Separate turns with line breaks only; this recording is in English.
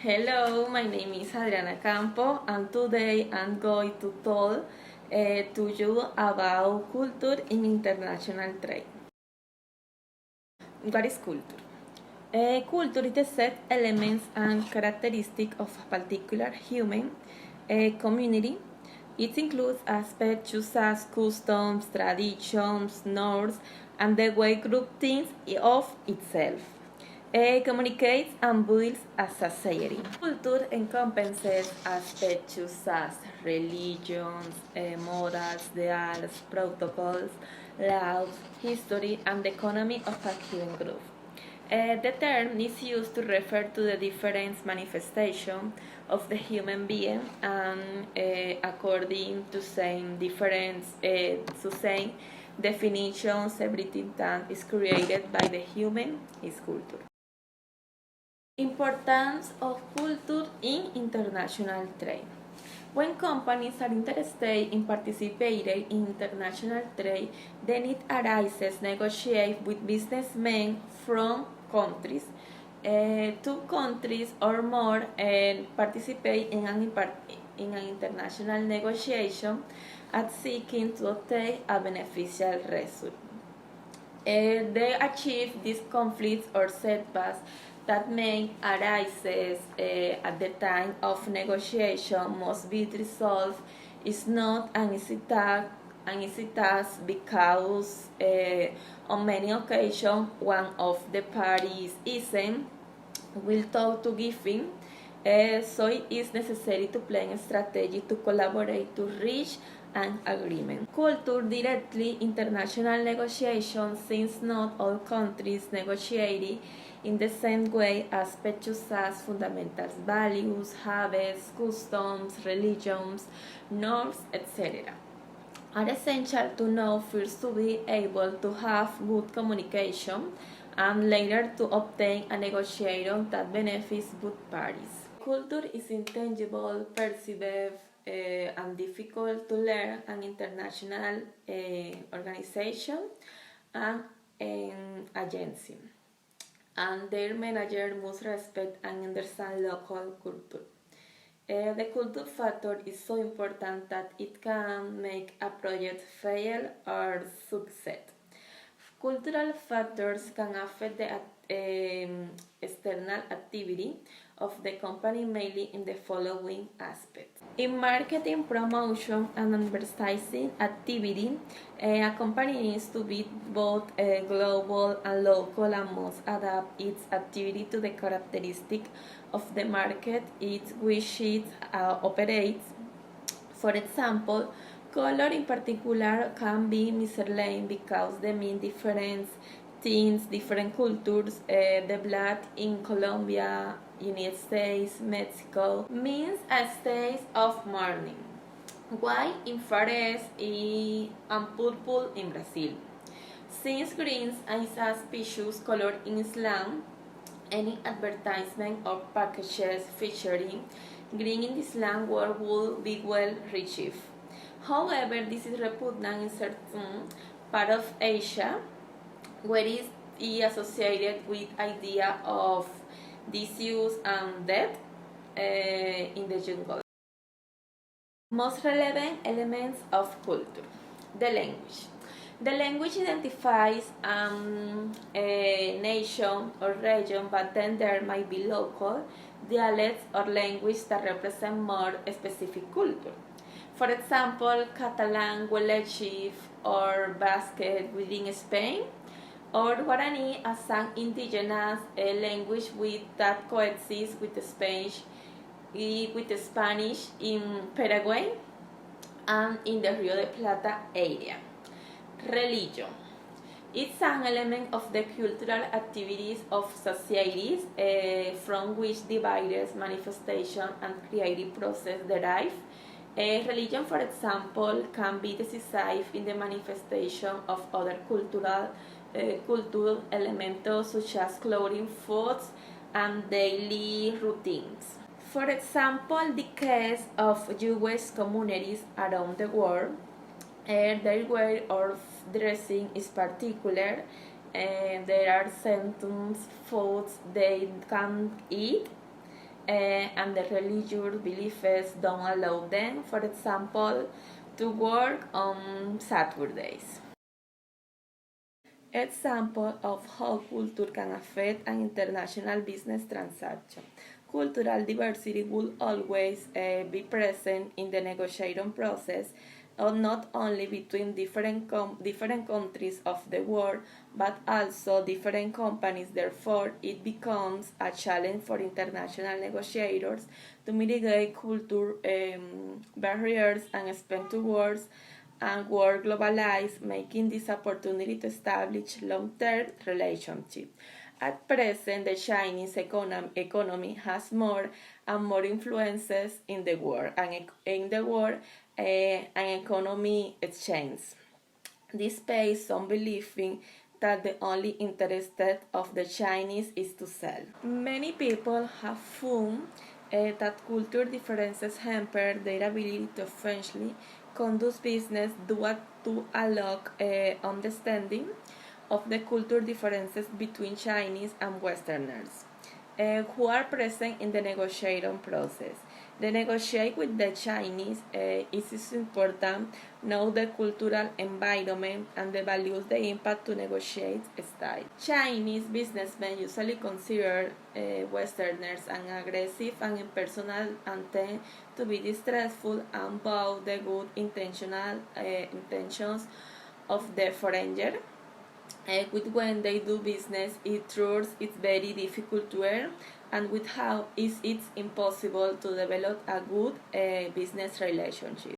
Hello, my name is Adriana Campo, and today I'm going to talk to you about culture in international trade. What is culture? Culture is the set elements and characteristics of a particular human community. It includes aspects such as customs, traditions, norms, and the way group thinks of itself. Communicates and builds a society. Culture encompasses aspects such as religions, morals, the arts, protocols, laws, history, and the economy of a given group. The term is used to refer to the different manifestations of the human being, and according to same different same definitions, everything that is created by the human is culture. Importance of culture in international trade. When companies are interested in participating in international trade, the need arises negotiate with businessmen from countries. Two countries or more participate in an international negotiation at seeking to obtain a beneficial result. They achieve these conflicts or setbacks that may arise at the time of negotiation must be resolved. Is not an easy task because on many occasions one of the parties isn't will talk to giving, so it is necessary to plan a strategy to collaborate to reach an agreement. Culture directly international negotiations, since not all countries negotiate in the same way. Aspects such as fundamental values, habits, customs, religions, norms, etc. are essential to know first to be able to have good communication and later to obtain a negotiation that benefits both parties. Culture is intangible, perceived, and difficult to learn an international organization and an agency, and their manager must respect and understand local culture. The culture factor is so important that it can make a project fail or succeed. Cultural factors can affect the external activity of the company mainly in the following aspects. In marketing, promotion, and advertising activity, a company needs to be both global and local and must adapt its activity to the characteristics of the market in which it operates. For example, color in particular can be misleading because they mean different things, different cultures. The black in Colombia, United States, Mexico means a state of mourning, white in Far East and purple in Brazil. Since green is a suspicious color in Islam, any advertisement or packages featuring green in Islam world will be well received. However, this is repugnant in certain part of Asia, where it is associated with idea of disuse and death in the jungle. Most relevant elements of culture. The language. The language identifies a nation or region, but then there might be local dialects or language that represent more specific culture. For example, Catalan, Gualechic, or Basque within Spain, or Guarani as an indigenous language that coexists with Spanish in Paraguay and in the Rio de Plata area. Religion. It's an element of the cultural activities of societies from which the various manifestation and creative process derive. Religion, for example, can be decisive in the manifestation of other cultural elements such as clothing, foods, and daily routines. For example, the case of Jewish communities around the world, their way of dressing is particular, and there are certain foods they can eat and the religious beliefs don't allow them, for example, to work on Saturdays. Example of how culture can affect an international business transaction. Cultural diversity will always be present in the negotiation process, not only between different countries of the world, but also different companies. Therefore, it becomes a challenge for international negotiators to mitigate culture barriers and spend towards and work globalized, making this opportunity to establish long-term relationships. At present, the Chinese economy has more and more influences in the world, and in the world, an economy exchange. This pays some believing that the only interest of the Chinese is to sell. Many people have found that culture differences hamper their ability to efficiently conduct business due to a lack understanding of the culture differences between Chinese and Westerners who are present in the negotiation process. The negotiate with the Chinese is important, know the cultural environment and the values the impact to negotiate style. Chinese businessmen usually consider Westerners an aggressive and impersonal and tend to be distrustful about the good intentions of the foreigner. With when they do business, it truths it's very difficult to earn, and with how is it's impossible to develop a good business relationship.